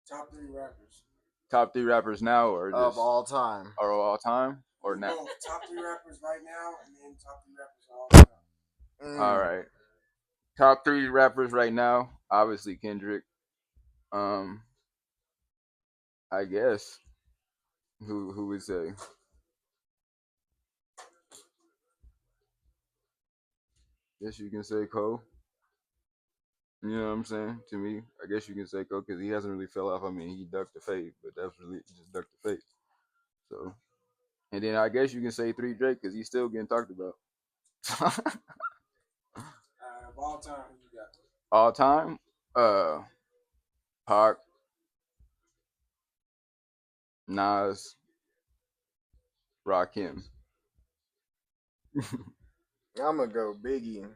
Top three rappers. Top three rappers now, or of just all time. or all time, or now? No, top three rappers right now, and then top three rappers all time. All right. Top three rappers right now. Obviously Kendrick. I guess. Who would say? Guess you can say Cole. You know what I'm saying? To me, I guess you can say Cole because he hasn't really fell off. I mean, he ducked the fade, but that's really just ducked the fade. So, and then I guess you can say three Drake because he's still getting talked about. Of all time, who you got? All time, Pac, Nas, Rakim. I'm gonna go Biggie.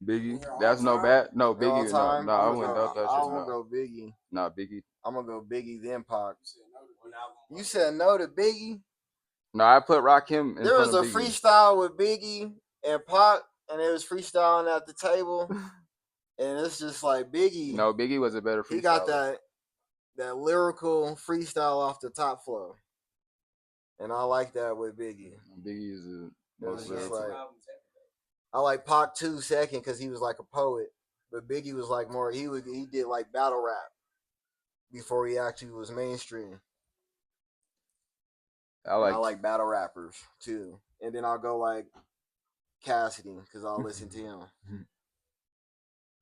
Biggie, Yeah, all that's no time? bad. No, All Biggie, no, time. no, I I'm wouldn't gonna doubt that I'm shit. gonna No, go Biggie. nah, Biggie. I'm gonna go Biggie then Pac. One album. You said no to Biggie. No, I put Rakim in There front was a of Biggie. freestyle with Biggie and Pac, and it was freestyling at the table, and it's just like Biggie. No, Biggie was a better freestyler. He got that lyrical freestyle off the top flow, and I like that with Biggie. Biggie is the It was most just lyrical. like I like Pac 2 second because he was like a poet, but Biggie was like more. He did like battle rap before he actually was mainstream. I like battle rappers too, and then I'll go like Cassidy because I'll listen to him.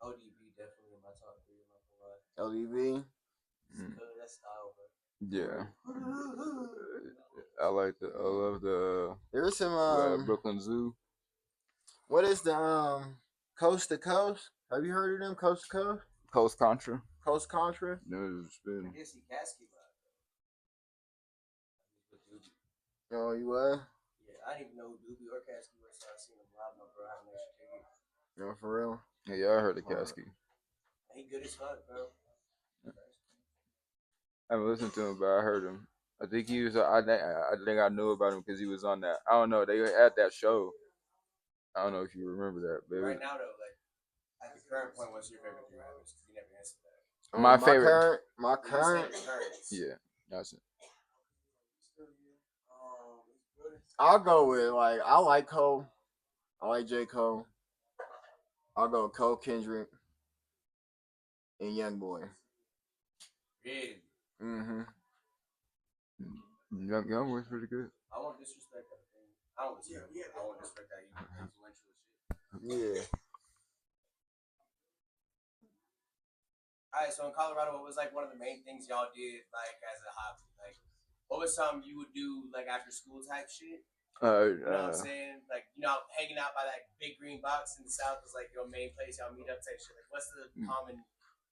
ODB definitely in my top three. LDB. That style, bro. Yeah. I love the There's some Brooklyn Zoo. What is the Coast to Coast? Have you heard of them? Coast to Coast? Coast Contra. Coast Contra? No, it's been. I guess he Casky live. Oh, you what? Yeah, I didn't even know who Doobie or Casky was, so I seen him live. My bro, I have an extra ticket. No, for real? Yeah, I heard of Kasky. He good as fuck, bro. I haven't listened to him, but I heard him. I think he was. I think I knew about him because he was on that. I don't know. They had that show. I don't know if you remember that, baby. Right now, though, like at the current point, what's your favorite three rappers? You never answered that. My favorite. My current. Yeah, that's it. I'll go with I like Cole. I like J. Cole. I'll go with Cole, Kendrick, and YoungBoy. Really? Mm-hmm. Young was pretty good. I won't disrespect that thing. I won't disrespect that influential shit. Yeah. Alright, so in Colorado, what was like one of the main things y'all did like as a hobby? Like, what was something you would do like after school type shit? You know what I'm saying? Like, hanging out by that big green box in the South is like your main place y'all meet up type shit. Like, what's the common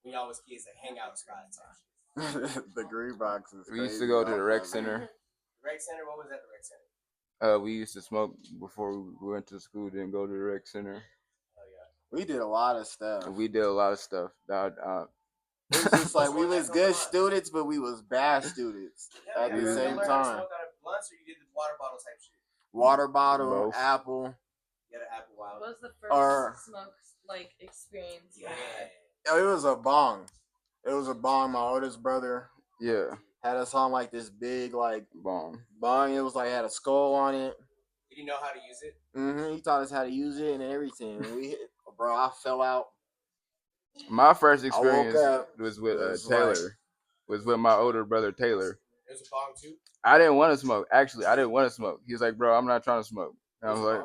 when y'all was kids like hangout spot type shit? The green box is We used to go to the rec center. The rec center? What was at the rec center? We used to smoke before we went to school. Then go to the rec center. Oh yeah. We did a lot of stuff. We did a lot of stuff. It was just like we was good students, but we was bad students at the same time. Smoke out of blunts, or you did the water bottle type shit? Water bottle, Both. Apple. You had an Apple Wild. What was the first smoke experience? Yeah. It was a bong. It was a bong. My oldest brother had us on like this big bong. It was had a skull on it. Did you know how to use it? Mm-hmm. He taught us how to use it and everything. Bro, I fell out. My first experience was with Taylor. Was with my older brother Taylor. It was a bong too? I didn't want to smoke. Actually, I didn't want to smoke. He was like, "Bro, I'm not trying to smoke." And I was like,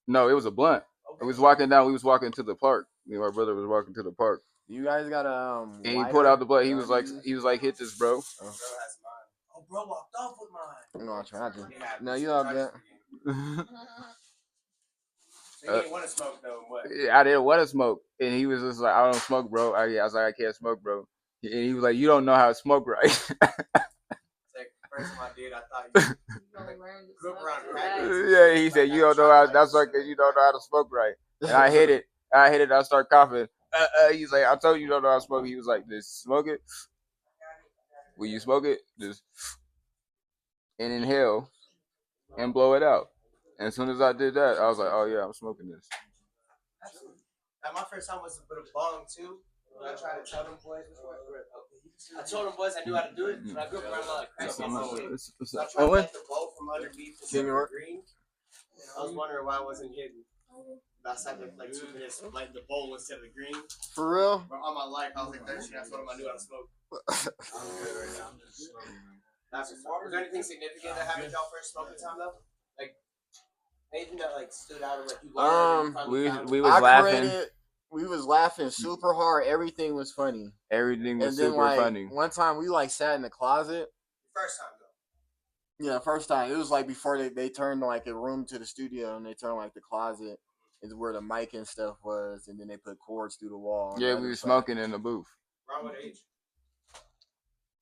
"No, it was a blunt." Okay. We was walking to the park. Me and my brother was walking to the park. You guys got and he pulled out the blunt. He was like, "Hit this, bro." Bro has mine. Oh, bro walked off with mine. No, I tried to. No, you all good. So you didn't want to smoke though? What? I didn't want to smoke, and he was just like, "I don't smoke, bro." I was like, "I can't smoke, bro." And he was like, "You don't know how to smoke, right?" It's like first time I did, I thought you grew up around crackers. Yeah, he said, "You don't know how." That's like you don't know how to smoke right. And I hit it. I start coughing. He's like, "I told you don't know how to smoke." He was like, "Just smoke it. Will you smoke it? Just and inhale and blow it out." And as soon as I did that, I was like, "Oh yeah, I'm smoking this." Absolutely. My first time was with a bong too. I tried to tell them boys before. I told them boys I knew how to do it. But I grew up around a lot of crack games. So I tried to light the bulb from underneath the KingYork. green. I was wondering why I wasn't hitting. I sat there for like 2 minutes lighting the bowl instead of the green. For real? But all my life, I was like 13. I told them I knew how to smoke. I'm good right now. I'm just smoking. Was there anything significant that happened y'all first smoking time though? Like anything that like stood out or like you learned? We was laughing. We was laughing super hard. Everything was funny. Everything was super funny. One time we like sat in the closet. First time though. Yeah, first time. It was like before they turned like a room to the studio and they turned like the closet is where the mic and stuff was, and then they put cords through the wall. Yeah, we were smoking in the booth. Around what age?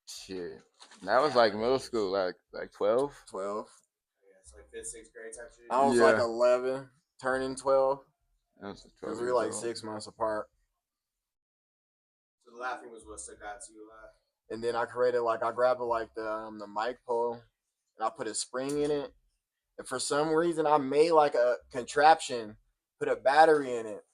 Shit. That was like middle school, like 12. 12. Yeah, it's like 5th, 6th grade type shit. I was like 11, turning 12. Because we were like 6 months apart. So the laughing was what stuck out to you. And then I grabbed the mic pole, and I put a spring in it. And for some reason, I made like a contraption, put a battery in it,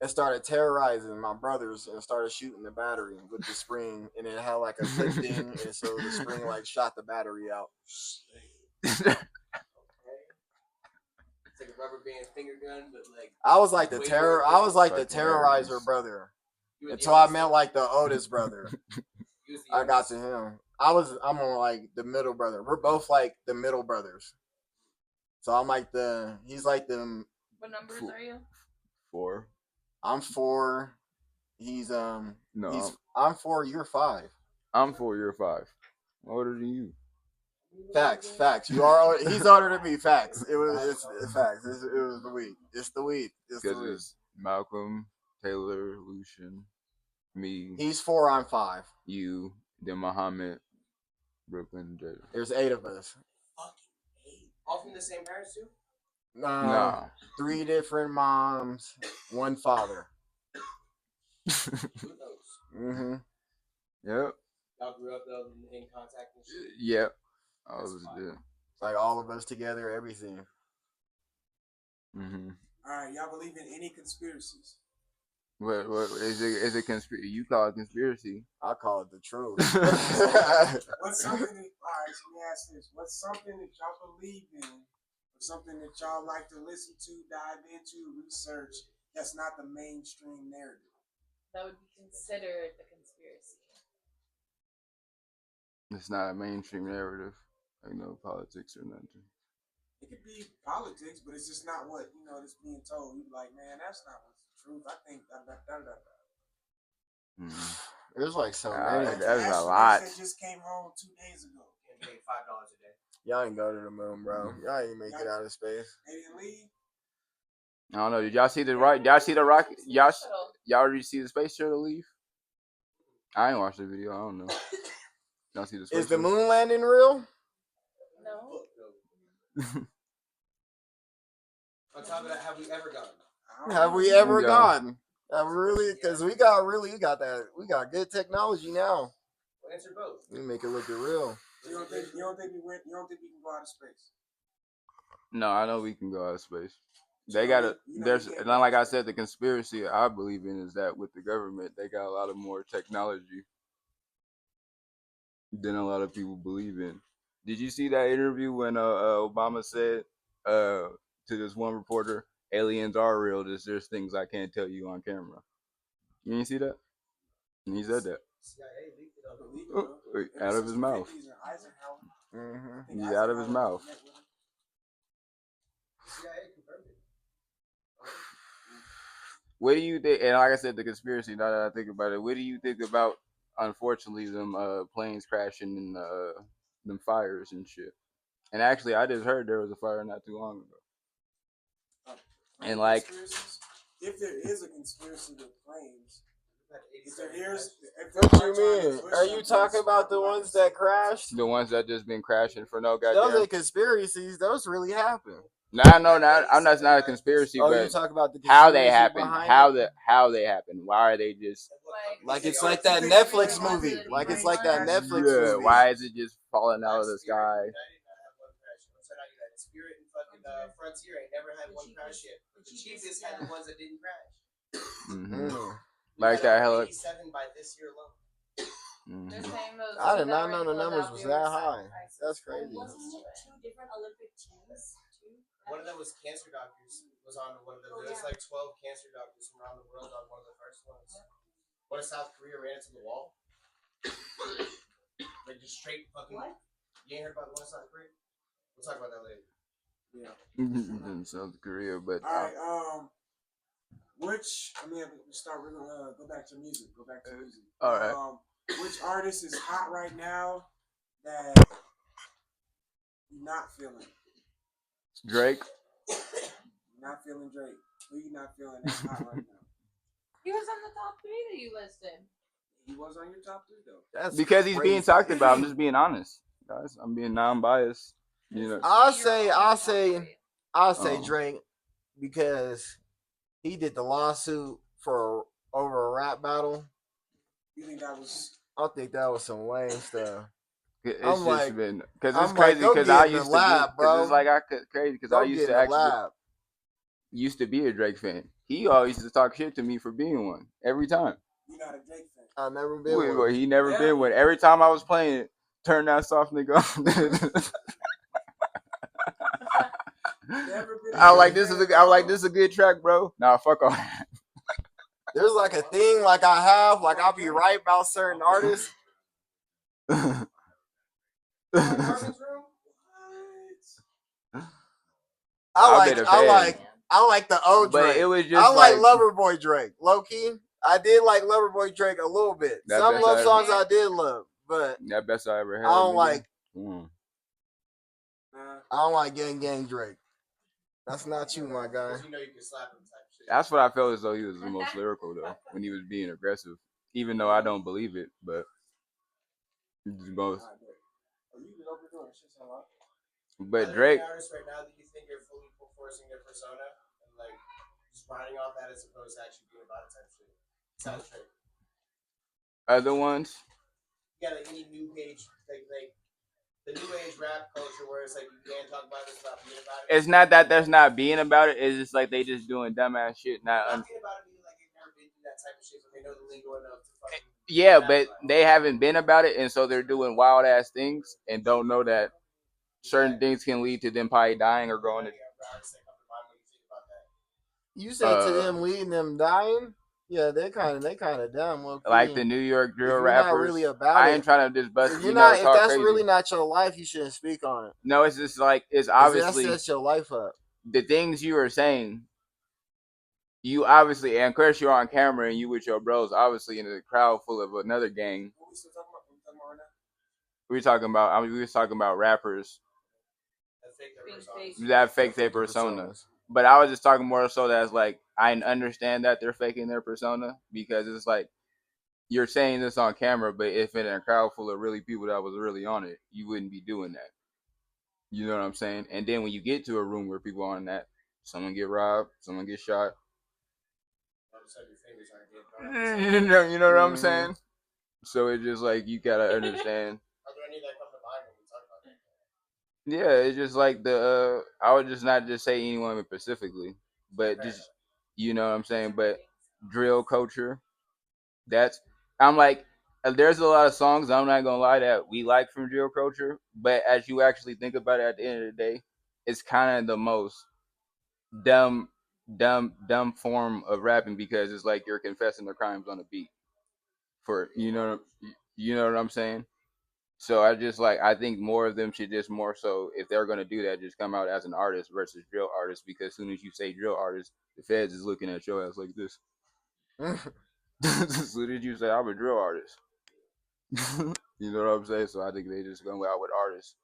and started terrorizing my brothers and started shooting the battery with the spring. And it had like a clip thing, and so the spring like shot the battery out. It's like a rubber band finger gun, but like I was like the terrorizer brother. Until I met like the oldest brother. I got to him. I'm on like the middle brother. We're both like the middle brothers. So I'm like he's like the. What numbers are you? 4. I'm 4. He's no. I'm 4. You're 5. I'm 4. You're 5. I'm older than you. Facts. You are. He's older than me. Facts. It's facts. It was the weed. It's the weed. Because it's Malcolm, Taylor, Lucian, me. He's 4. I'm 5. You, then Muhammad, Brooklyn, Jada. There's 8 of us. Fucking 8. All from the same parents too? No. 3 different moms, 1 father. Mm-hmm. Yep. Y'all grew up though in contact and shit? Yep. I was there. Like all of us together, everything. Mm-hmm. Alright, y'all believe in any conspiracies? What is it conspiracy? You call it conspiracy. I call it the truth. What's something that, alright, so let me ask this. What's something that y'all believe in, or something that y'all like to listen to, dive into, research, that's not the mainstream narrative? That would be considered a conspiracy. It's not a mainstream narrative. Like no politics or nothing. It could be politics, but it's just not what, that's being told. You're like, man, that's not what's the truth. I think There's like so many. That's a lot. That just came home 2 days ago. And paid $5 a day. Y'all ain't go to the moon, bro. Y'all ain't make it out of space. They didn't leave. I don't know. Did y'all see the rocket? Y'all already see the space shuttle leave? I ain't watched the video. I don't know. Y'all see the space Is the moon landing real? No. On top of that, have we ever gone? Have we ever gone? Really? Because we got good technology now. We'll answer both. We make it look real. You don't think we can go out of space? No, I know we can go out of space. They got there's not, like I said, the conspiracy I believe in is that with the government, they got a lot of more technology than a lot of people believe in. Did you see that interview when Obama said to this one reporter, aliens are real, there's things I can't tell you on camera? You didn't see that? And he said that. Out of his mouth. Mm-hmm. He's out of his mouth. What do you think? And like I said, the conspiracy. Now that I think about it, what do you think about? Unfortunately, them planes crashing and them fires and shit. And actually, I just heard there was a fire not too long ago. And like, if there is a conspiracy with planes, what you mean? Are you talking about the ones that crashed? The ones that just been crashing for no goddamn. Those ain't conspiracies. Those really happen. No, I'm not. It's not a conspiracy, but you talk about the how they happen, how they happen. Why are they just like it's like that Netflix movie? Like it's like that Netflix movie. Why is it just falling out of the sky? Spirit and fucking Frontier ain't never had one crash yet. The cheapest had the ones that didn't crash. Mm-hmm. Like that hella. 87 by this year alone. They're saying those I two did that not were know in the numbers was that Philadelphia were high. sacrifices. That's crazy. Wasn't it 2 different Olympic teams too? One of them was cancer doctors. Was on one of them. There was like 12 cancer doctors from around the world on one of the first ones. One in South Korea ran into the wall. Like just straight fucking. What? You ain't heard about the one in South Korea? We'll talk about that later. Yeah. In South Korea, but all right. Which I mean, we start. We're gonna go back to music. All right. Which artist is hot right now that you're not feeling? Drake. You're not feeling Drake. Who you not feeling that's hot right now? He was on the top 3 that you listed. He was on your top 3 though. That's because he's crazy. being talked about. I'm just being honest, guys. I'm being non-biased. You know. I'll say Oh. Drake because he did the lawsuit for over a rap battle. You think that was? I think that was some lame stuff. It's I'm just like- been because I'm it's crazy like, go because get I in the used lab, to be, bro. it's like crazy because I Go used get to in the actually lab. used to be a Drake fan. He always used to talk shit to me for being one every time. You're not a Drake fan. I've never been Wait, one. he never Yeah. been one. Every time I was playing it, turn that soft nigga on. Never been. I like this is a good track, bro. Nah, fuck off. There's like a thing like I have, like I'll be right about certain artists. Marvin's Room? What? I like the old But Drake. it was just I like like Loverboy Drake. Low key, I did like Loverboy Drake a little bit. That Some best love I- songs I did love, but that best I ever had. I don't nigga. like Mm. I don't like gang Drake. That's not you, my guy. You know you can slap him type shit. That's what I felt as though he was the most lyrical though when he was being aggressive. Even though I don't believe it, but it's both. But Drake, artists right now that you think are fully forcing their persona and like just riding off that as opposed to actually being about it type shit. Sounds straight. other ones. You got like any new age like the new age rap culture where it's like you can't talk about this without being about it. It's not that there's not being about it. It's just like they just doing dumbass shit. Not being about it meaning like they've never been through that type of shit, but they know the lingo enough to fucking. Yeah, but they haven't been about it, and so they're doing wild ass things and don't know that certain things can lead to them probably dying or going to. You said to them leading them dying? Yeah, they kind of dumb. Low-key. Like the New York drill If you're rappers. not really about I it, ain't trying to just bust. if You you're know, not, if talk that's crazy. really not your life, you shouldn't speak on it. No, it's just like it's 'Cause obviously that sets your life up. the things you are saying. You obviously, and of course you're on camera and you with your bros, obviously in a crowd full of another gang. What we still talking about? What we talking about right now? We talking about. I mean, we was talking about rappers Being that fake their personas. But I was just talking more so that it's like I understand that they're faking their persona because it's like you're saying this on camera, but if in a crowd full of really people that was really on it, you wouldn't be doing that. You know what I'm saying? And then when you get to a room where people are on that, someone get robbed, someone get shot. You know what I'm saying? So it's just like you gotta understand. Yeah, it's just like I would just not just say anyone specifically, but just you know what I'm saying. But drill culture, I'm like, there's a lot of songs I'm not gonna lie that we like from drill culture, but as you actually think about it, at the end of the day, it's kind of the most dumb form of rapping because it's like you're confessing the crimes on a beat. For you know what I'm saying. So I think more of them should just more so if they're gonna do that, just come out as an artist versus drill artist because as soon as you say drill artist, the feds is looking at your ass like this. As soon as you say I'm a drill artist, you know what I'm saying. So I think they just go out with artists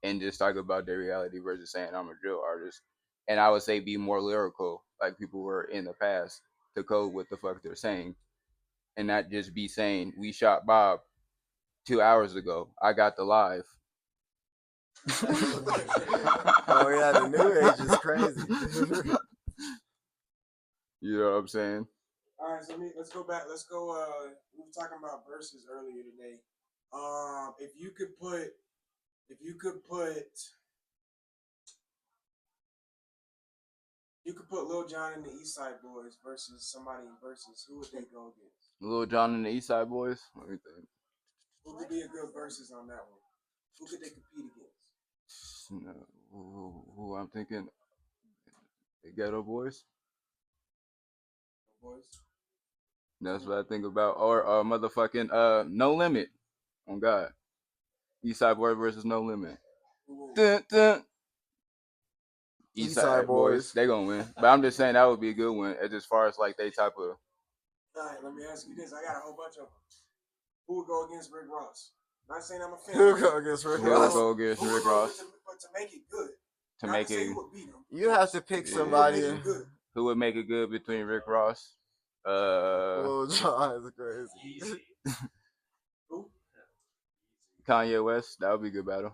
and just talk about their reality versus saying I'm a drill artist. And I would say be more lyrical like people were in the past to code what the fuck they're saying, and not just be saying we shot Bob 2 hours ago. I got the live. Oh yeah, the new age is crazy. You know what I'm saying? All right, so let's go back. Let's go. We were talking about verses earlier today. If you could put Lil Jon and the East Side Boys versus somebody in versus, who would they go against? Lil Jon and the East Side Boys. Let me think. Who could be a good versus on that one? Who could they compete against? Who I'm thinking? The Ghetto Boys. Boys. That's what I think about. Or motherfucking No Limit. On God. Eastside Boys versus No Limit. Dun, dun. Eastside Boys. They gonna win. But I'm just saying that would be a good one as far as like they type of. Alright, let me ask you this. I got a whole bunch of them. Who would go against Rick Ross? Not saying I'm a fan. Who would go against Rick Ross? Who would go against Rick Ross? But to make it good. To make it. Who would beat him. You have to pick somebody. Who would make it good between Rick Ross? Lil Jon is crazy. Who? Kanye West. That would be a good battle.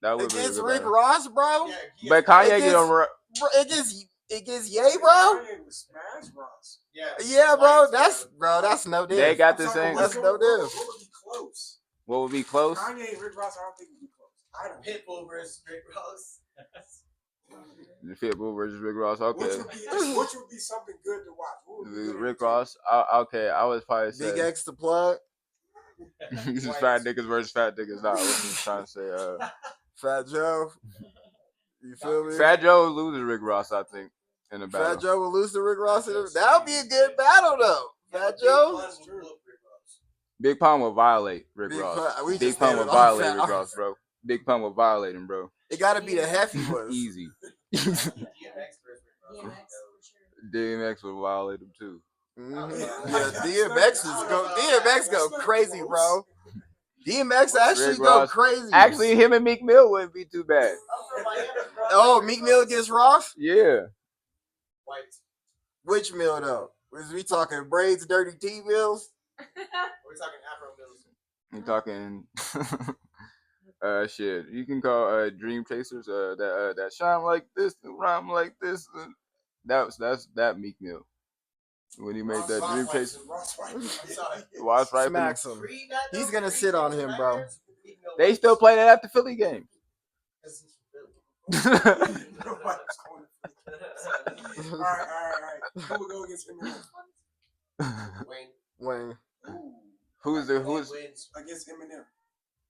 That would against be a good Rick battle. Ross, bro. Yeah, But Kanye get on. Against Ye, bro. Kanye was smash Ross. Yeah, bro. That's no diff. They got the same. That's no diff. What would be close? What would be close? Kanye and Rick Ross, I don't think would be close. I don't. Pitbull versus Rick Ross. The Pitbull versus Rick Ross. Okay. Which would be something good to watch? Rick Ross. Okay, I was probably say Big X the plug. this is fat niggas versus fat niggas. Nah, what you trying to say? Fat Joe. You feel me? Fat Joe would lose to Rick Ross, I think, in the battle. Fat Joe will lose to Rick Ross. That would be a good battle, though. Fat Joe. Big Pun will violate Rick Ross. Big Pun will violate Rick Ross, bro. Big Pun will violate him, bro. It got to be the hefty ones. Easy. DMX. DMX will violate him too. Mm-hmm. Yeah, DMX go crazy, bro. DMX actually go crazy. Actually, him and Meek Mill wouldn't be too bad. Oh, Meek Mill against Ross? Yeah. Which Mill though? Was we talking braids, dirty T Mills? We're talking Afro Mills. We're talking shit. You can call Dream Chasers that shine like this and rhyme like this. That's that Meek Mill. When he made that Dream Chaser. Watch right. Smacks him. He's gonna sit on him, bro. They still play that at the Philly game. All right. Who would go against Eminem? Wayne. Who's against Eminem?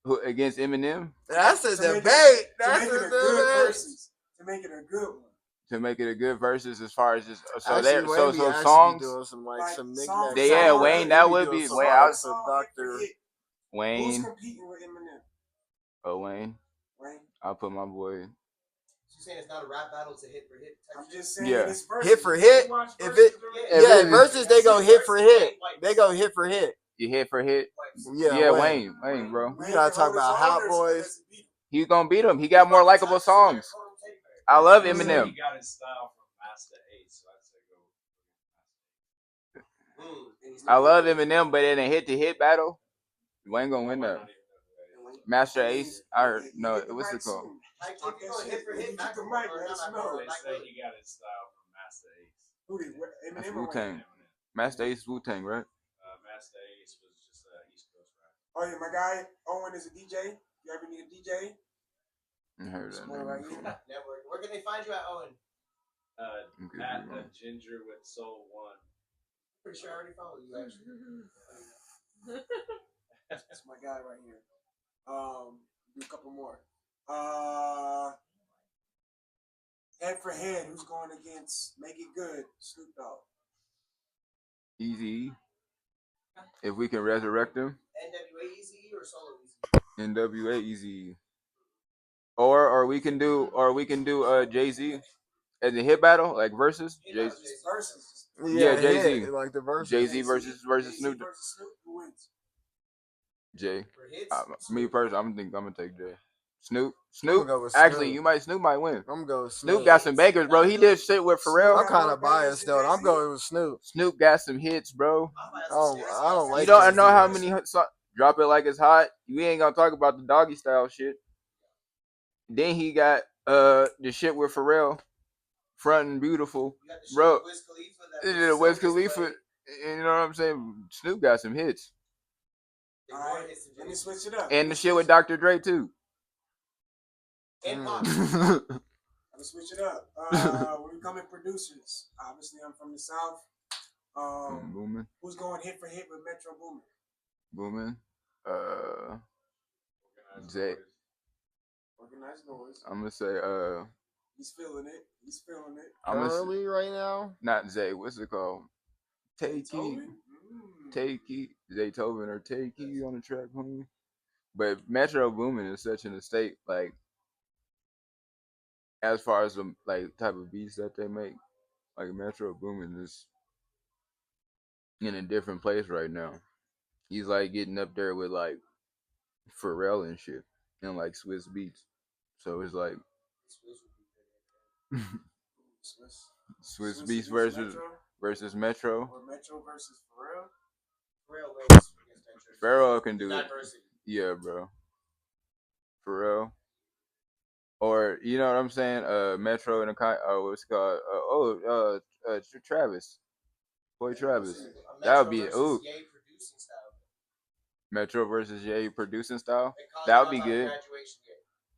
Who against Eminem? That's a debate. To make it a good one. To make it a good versus as far as just so actually songs. Doing some songs. Wayne. That would be Wayne. I was Doctor Wayne. Who's competing with Eminem? Oh, Wayne. I'll put my boy. You're saying it's not a rap battle, it's a hit for hit. I'm just saying it's hit for hit. Versus they go hit for hit. They go hit for hit. You hit for hit. Yeah, Wayne, bro. We gotta talk about Hot Boys. He's gonna beat him. He got more likable songs. I love Eminem. He got his style from Master Ace, so I'd say go. I love Eminem, but in a hit-to-hit battle, Wayne gonna win that. Master Ace, what's it called? They say he got his style from Master Ace. Who did? Eminem or Wu-Tang. Master Ace Wu-Tang, right? Master Ace was just East Coast rap. Oh yeah, my guy Owen is a DJ. You ever need a DJ? I heard that. Network. Where can they find you at, Owen? At Ginger with Soul One. Pretty sure I already followed you actually. That's my guy right here. Do a couple more. Head for head, who's going against Make It Good, Snoop Dogg? Easy. If we can resurrect him. NWA Easy or Solo Easy? NWA Easy. Or we can do Jay-Z as a hit battle, like versus Jay-Z. Versus. Yeah, Jay-Z. Like the versus. Jay-Z versus Snoop. Who wins? Jay. For hits? Me personally, I'm gonna take Jay. Snoop. Actually, Snoop might win. I'm going with Snoop got some bangers, bro. He did shit with Pharrell. I'm kind of biased though. I'm going with Snoop. Snoop got some hits, bro. I don't like. You don't know how many Drop It Like It's Hot. We ain't gonna talk about the doggy style shit. Then he got the shit with Pharrell, Front and Beautiful, bro. Wiz Khalifa. You know what I'm saying? Snoop got some hits. All right, let me switch it up. And the shit with Dr. Dre too. And Pop. Let me switch it up. When we come in producers, obviously I'm from the South. Boomin. Who's going hit for hit with Metro Boomin? Boomin. Zay. Organized noise. I'm gonna say He's feeling it. He's feeling it. Currently, right now, not Zay. What's it called? Takey. Takey. Zaytoven or Takey on the track, homie. But Metro Boomin is such an estate, like as far as the like type of beats that they make, like Metro Boomin is in a different place right now. He's like getting up there with like Pharrell and shit, and like Swiss beats. So it's like Swiss beats versus Metro. Or Metro versus Pharrell. Pharrell can do it. Yeah, bro. Pharrell. Or you know what I'm saying? Metro and what's it called? Travis. Boy Travis. That would be ooh. Metro versus Ye producing style. That would be good.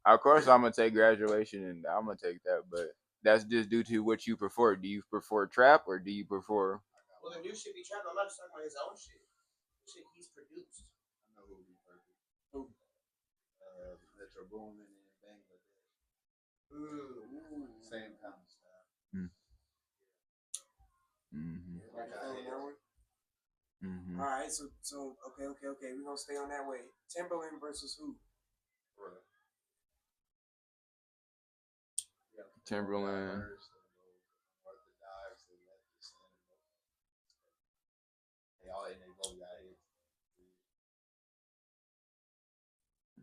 Of course, I'm gonna take Graduation, and I'm gonna take that, but that's just due to what you prefer. Do you prefer trap or do you prefer? Well, the new shit be trap. I'm not just talking about his own shit. The shit he's produced. I know who would be perfect. Who? Metro Boomin and Bangladesh. Ooh. Same kind of style. Mm-hmm. Mm-hmm. All right, so okay. We're gonna stay on that way. Timberland versus who? Timberland.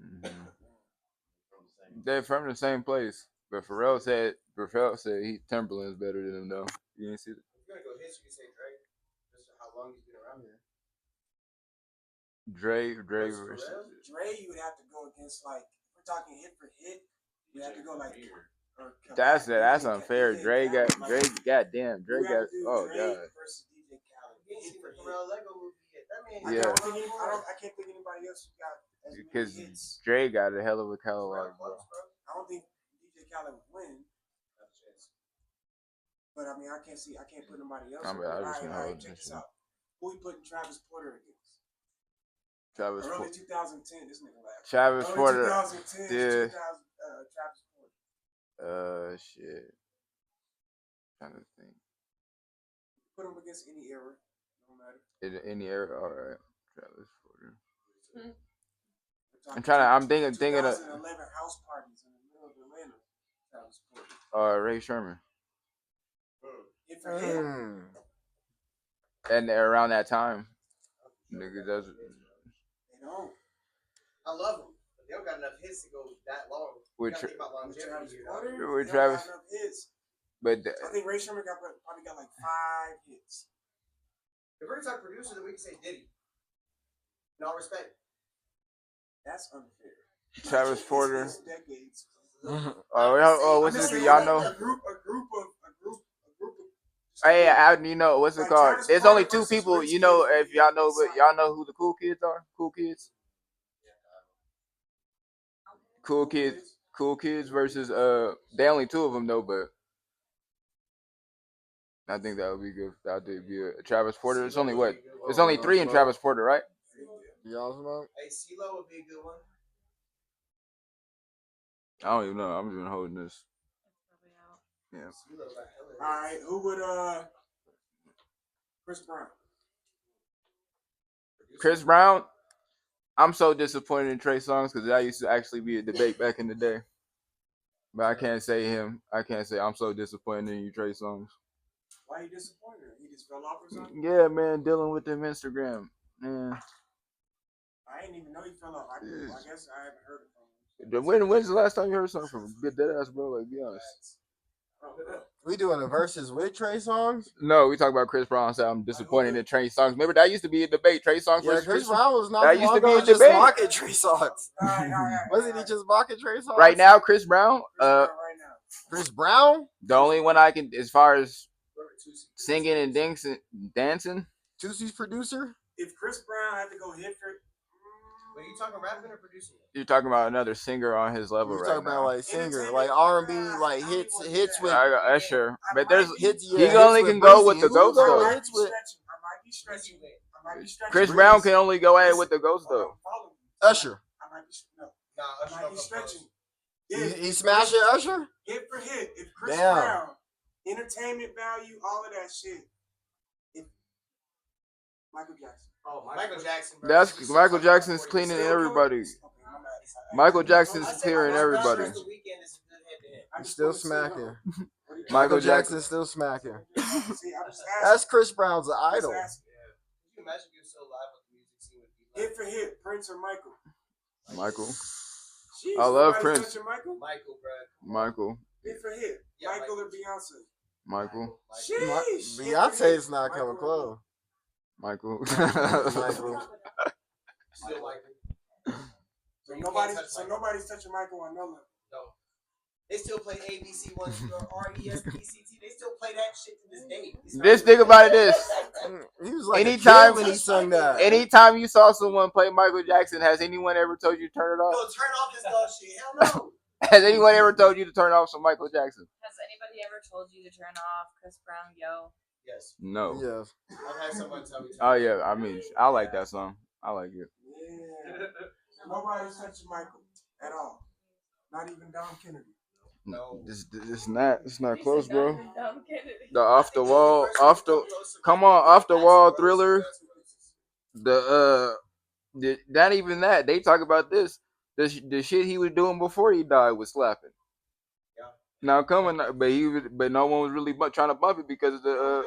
Mm-hmm. They're from the same place, but Pharrell said Timberland's better than him though. You didn't see it? If you're gonna go hits, you can say Drake. Just how long he's been around here. Dre versus Dre, you would have to go against like if we're talking hit for hit. You have to go like. That's unfair. Dre got goddamn. Dre got oh god. Versus DJ Khaled. Yeah. I can't think anybody else who got as many Because hits. Dre got a hell of a catalog, bro. I don't think DJ Khaled would win. But I mean, I can't put nobody else. I just all right, check this out. Who we putting Travis Porter against? Travis Early 2010, this nigga laughed. Travis Porter. 2010, Yeah. Travis Porter. Shit. Trying to think. Put him against any era, no matter. Any era, all right. Travis Porter. I'm thinking 2011 house parties in the middle of Atlanta. Travis Porter. Ray Sherman. Hit for him. And around that time, nigga does. They don't. I love them. But they don't got enough hits to go that long. With Travis Porter, with Travis. But I think Ray Sherman probably got like 5 hits. If we're talking producers, then we can say Diddy. In all respect. That's unfair. Travis Porter. Decades. What's this? Y'all know? A group of. Hey, you know what's it called? There's only 2 people. You know, if y'all know, but y'all know who the Cool Kids are. Cool Kids. Cool Kids versus they only 2 of them though, but I think that would be good. That would be a Travis Porter. It's only what? It's only 3 in Travis Porter, right? y'all smoke? Hey, CeeLo would be a good one. I don't even know. I'm just holding this. Yeah. All right, who would Chris Brown? Chris Brown. I'm so disappointed in Trey Songz because that used to actually be a debate back in the day. But I can't say him. I can't say I'm so disappointed in you, Trey Songz. Why are you disappointed? He just fell off or something? Yeah, man, dealing with them Instagram. Man. I didn't even know he fell off. I guess I haven't heard from him. When's the last time you heard something from him? Get that ass, bro. Like, be honest. We doing a versus with Trey Songz? No, we talk about Chris Brown. So I'm disappointed in Trey Songz. Remember that used to be a debate. Trey Songz versus Chris Brown was not. That used to be a just debate. mocking Trey Songz. Wasn't he just mocking Trey Songz? Right now, Chris Brown. Chris Brown. The only one I can, as far as singing and dancing. Tusi's producer. If Chris Brown had to go hit for. Wait, you talking rapping or producing? You're talking about another singer on his level, You're right talking now. about like singer, like R&B, like hits with. Sure, but there's hits. he only can go with the ghost though. stretching. I might be stretching. Chris Brown can only go at it with the ghost though. Usher. I might be no. Nah, I might be stretching. He smashing Usher? Hit for hit. If Chris Damn. Brown, entertainment value, all of that shit. If Michael Jackson. Oh, Michael Jackson. Bro. That's Michael Jackson's cleaning everybody. Michael Jackson's clearing everybody. He's still smacking. Michael Jackson's still smacking. See, That's Chris Brown's idol. Can you imagine if you were still alive what the music scene would be like? Hit for hit, Prince or Michael. Michael. Jeez, I love somebody Prince. touching Michael. Michael, bro. Michael. Hit for hit, Yeah, Michael or Beyonce. Michael. Sheesh. Beyonce's not coming close. Michael. Michael. Still like it. So You nobody's can't touch so Michael. nobody's touching Michael on no level. No. They still play ABC 1 or RESPCT. They still play that shit to this day. This thing about it is, He was like Anytime- a kid when he sung that. anytime you saw someone play Michael Jackson, has anyone ever told you to turn it No, off? turn off this dog shit. Hell no. Has anyone ever told you to turn off some Michael Jackson? Has anybody ever told you to turn off Chris Brown, Yo? Yes. No. Yes. I've had someone tell me to. Oh yeah, I mean, I like that song. I like it. Yeah. Nobody's touching Michael at all. Not even Dom Kennedy. No. It's not close, bro. I'm kidding. The off the wall, Thriller. Not even that. They talk about this. The shit he was doing before he died was slapping. Yeah. Now coming, but no one was really trying to bump it because of the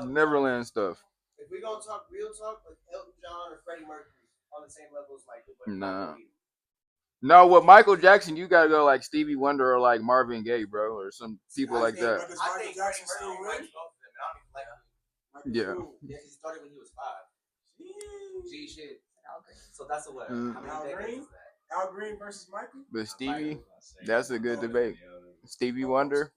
Neverland stuff. If we gonna talk real talk, like Elton John or Freddie Mercury on the same level as Michael, but Nah. Michael beat him. No, with Michael Jackson, you gotta go like Stevie Wonder or like Marvin Gaye, bro, or some people like that. But does I Michael think Jackson Freddie still Mercury win? wins both of them, and I don't even like him. Michael Yeah. Cool. Yeah, because he started when he was 5. Jeez. G shit. Al Green. So that's a what? Mm. How Al many decades Green? is that? Al Green versus Michael? But Stevie, Michael. that's a good debate. Stevie Wonder,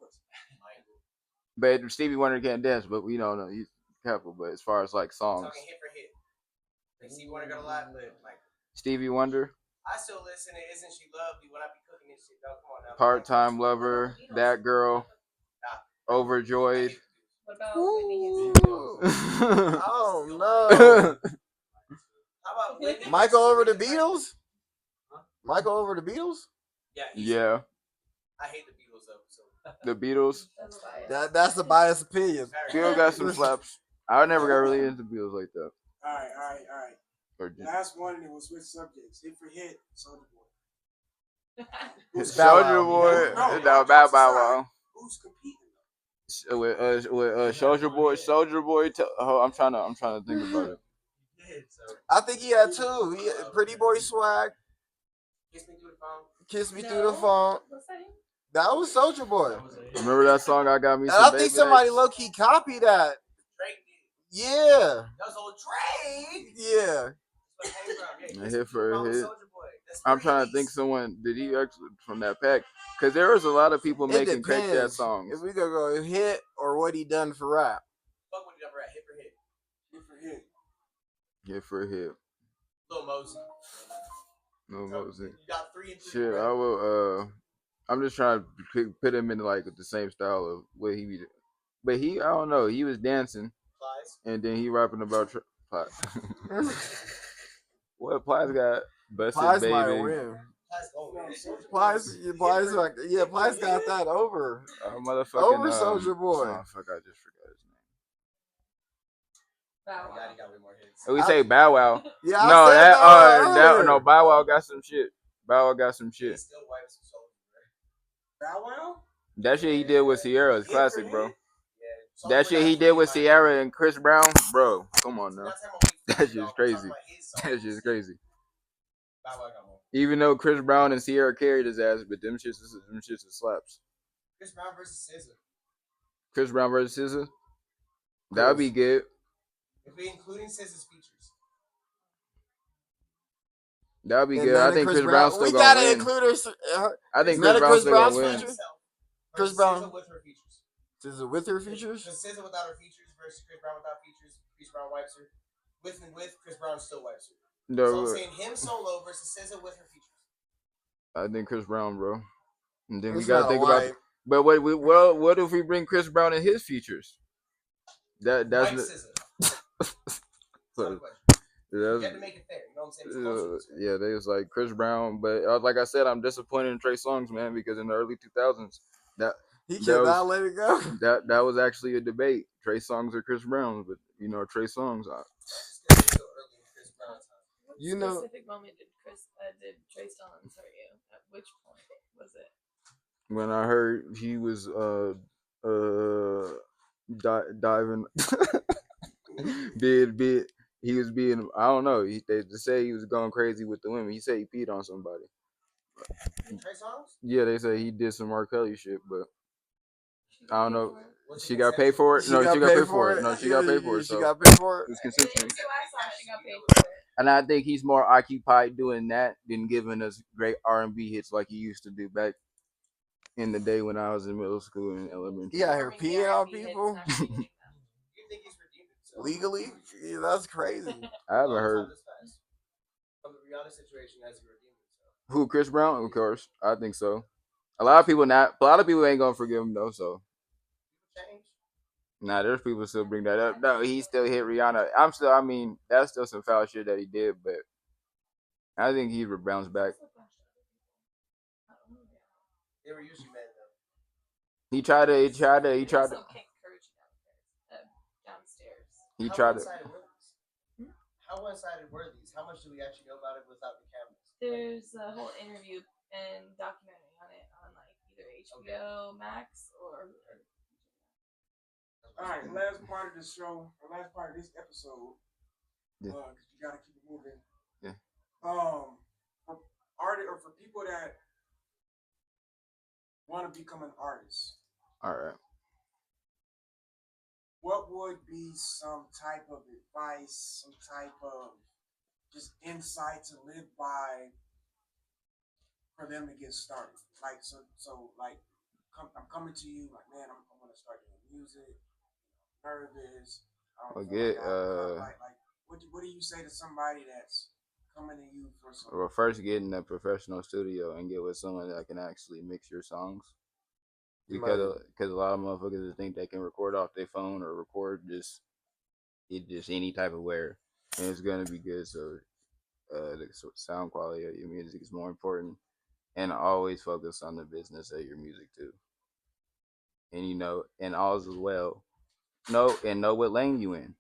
Michael. but Stevie Wonder can't dance. But we don't know. He's careful. But as far as like songs, Talking hit for hit. Like Stevie Wonder got a lot, but like Stevie Wonder, I still listen to Isn't She Lovely when I be cooking this shit. Dog, come on now. Part-Time Lover, That Girl, Overjoyed. What about Whitney Houston? Oh no. How about Whitney? Michael over the Beatles? Michael over the Beatles? Yeah. Yeah, I hate the Beatles though. So. the Beatles. That's biased. That's a biased opinion. Beatles got some slaps. I never got really into Beatles like that. All right. Or just- Last one, and it will switch subjects. Hit for hit, Soulja Boy. Soldier Boy, no, Bow Wow. Who's competing? With Soldier Boy. I'm trying to think about it. I think he had two. He had Pretty Boy Swag, Kiss me through the phone. Kiss Me Through the Phone. What's that? That was Soulja Boy. Remember that song? I got me. And Some I think Baby somebody Legs? low key copied that. Drake did. Yeah. That was old Drake. Yeah. That's what it came from. Yeah, A Kiss hit Me for Through the a Phone, hit. Soulja Boy. That's I'm trying to threes. think someone did he actually from that pack? Because there was a lot of people It making crack that depends. songs. If we could go hit or what he done for rap. Fuck what you ever at hit for hit. Hit for hit. Hit for a hit. Lil Mosey. No Mosey. You got 3 and 3. Shit, I will. I'm just trying to put him in like the same style of what he be. But I don't know. He was dancing, Plies. and then he rapping about Plies. What Plies got? Busted Plies Baby. might win. Plies going man. Plies got that over. Motherfucking Over Soulja Boy. Oh fuck! I just forgot his name. Wow. Yeah, he got way more hits. We say Bow Wow. Yeah, No, I said that earlier. no Bow Wow got some shit. Bow Wow got some He shit. still wipes some Soulja Boy. Bow Wow? That shit he did with Sierra is Hit classic, for bro. hit? Yeah. That shit he did with Sierra and Chris Brown, bro. Come on now. That shit's crazy. That shit's crazy. Bow Wow got more. Even though Chris Brown and Sierra carried his ass, but them shits is slaps. Chris Brown versus SZA. Chris Brown versus SZA. That'd be good. If we including SZA's features. That'd be And good. none I of think Chris Brown. Brown's still We gonna gotta win. include her. I think none Chris of Brown's Chris still gonna Brown's win. features? Chris Chris Brown. SZA with her features. SZA with her features? So SZA without her features versus Chris Brown without features. Chris Brown wipes her. With and with, Chris Brown still wipes her. So I'm No, saying him solo versus SZA with her features. I think Chris Brown, bro. And then we It's gotta not think a about. wipe. But what if we bring Chris Brown and his features? That's Wipe the- SZA. You have to make it fair. You know what I'm saying? Yeah, they was like Chris Brown, but like I said, I'm disappointed in Trey Songz, man, because in the early 2000s, he cannot let it go. That was actually a debate: Trey Songz or Chris Brown. But Trey Songz. You know, specific moment did Trey Songz hurt you? At which point was it? When I heard he was diving, he was being, I don't know. They just say he was going crazy with the women. He said he peed on somebody. Trey Songz? Yeah, they say he did some R. Kelly shit, but I don't know. She got paid for it. No, she got paid for it. No, she got paid for it. She got paid for it. It was consensual. She got paid for it. And I think he's more occupied doing that than giving us great R&B hits like he used to do back in the day when I was in middle school and elementary. Yeah, her peeing on people You think he's redeemed himself? legally. Yeah, that's crazy. I haven't heard. From the Rihanna situation, has he redeemed himself? Who, Chris Brown? Of course, I think so. A lot of people ain't gonna forgive him though. So, Change? nah, there's people still bring that up. No, he still hit Rihanna. I mean, that's still some foul shit that he did, but I think he would bounce back. They were usually mad though. He tried to. Downstairs. How one-sided were these? How much do we actually know about it without the cameras? There's a whole interview and documentary on it on like either HBO Max or. All right, last part of the show, or last part of this episode, because you gotta keep it moving. Yeah. For artists or for people that want to become an artist. All right. What would be some type of advice, some type of just insight to live by for them to get started? Like, I'm coming to you, like, man, I'm going to start doing music. I'm nervous. What do you say to somebody that's coming to you for some? Well, first get in a professional studio and get with someone that can actually mix your songs. Because a lot of motherfuckers think they can record off their phone or record just any type of where, and it's gonna be good. So the sound quality of your music is more important, and always focus on the business of your music too. And and all as well, know what lane you in,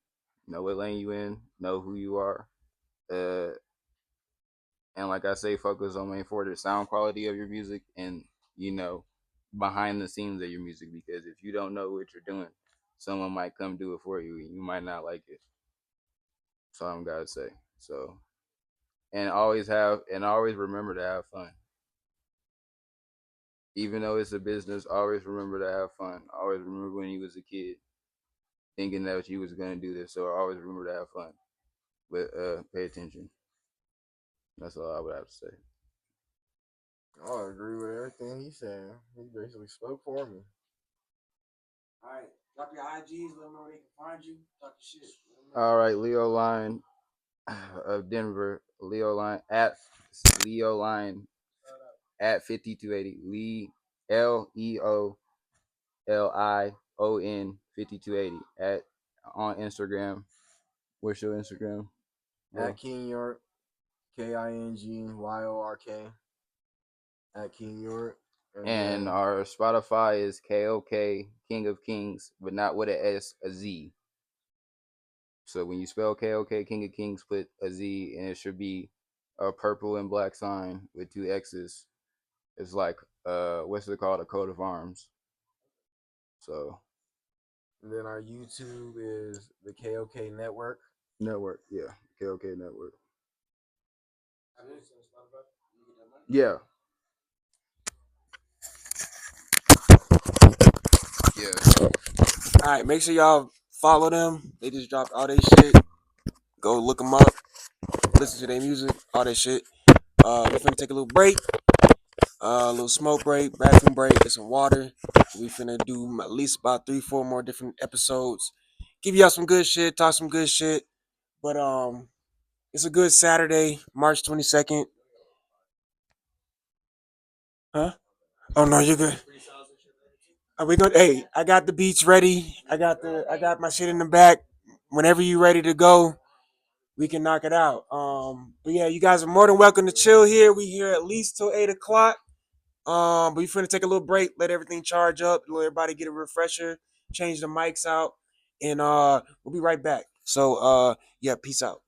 know who you are, and like I say, focus on main for the sound quality of your music and behind the scenes of your music, because if you don't know what you're doing, someone might come do it for you and you might not like it. So I'm gotta say. So and always remember to have fun. Even though it's a business, always remember to have fun. Always remember when you was a kid thinking that you was gonna do this. So always remember to have fun. But pay attention. That's all I would have to say. I agree with everything he said. He basically spoke for me. All right, drop your IGs, let them know where they can find you. Talk your shit. All right, Leo Line of Denver. Leo Line at 5280. LEOLION 5280 on Instagram. What's your Instagram? At KingYork, KingYork. At KingYork. And our Spotify is K.O.K, King of Kings, but not with a S, a Z. So when you spell K.O.K, King of Kings, put a Z, and it should be a purple and black sign with 2 X's. It's like, what's it called? A coat of arms. So. And then our YouTube is the K.O.K Network. Yeah. K.O.K Network. Yeah. Yeah. All right, make sure y'all follow them. They just dropped all their shit. Go look them up. Listen to their music, all that shit. We're finna take a little break. A little smoke break, bathroom break, get some water. We finna do at least about 3-4 more different episodes. Give y'all some good shit, talk some good shit. But it's a good Saturday, March 22nd. Huh? Oh no, you're good. Are we good? Hey, I got the beats ready. I got my shit in the back. Whenever you ready to go, we can knock it out. But yeah, you guys are more than welcome to chill here. We here at least till 8 o'clock. But we're finna take a little break, let everything charge up, let everybody get a refresher, change the mics out, and we'll be right back. So yeah, peace out.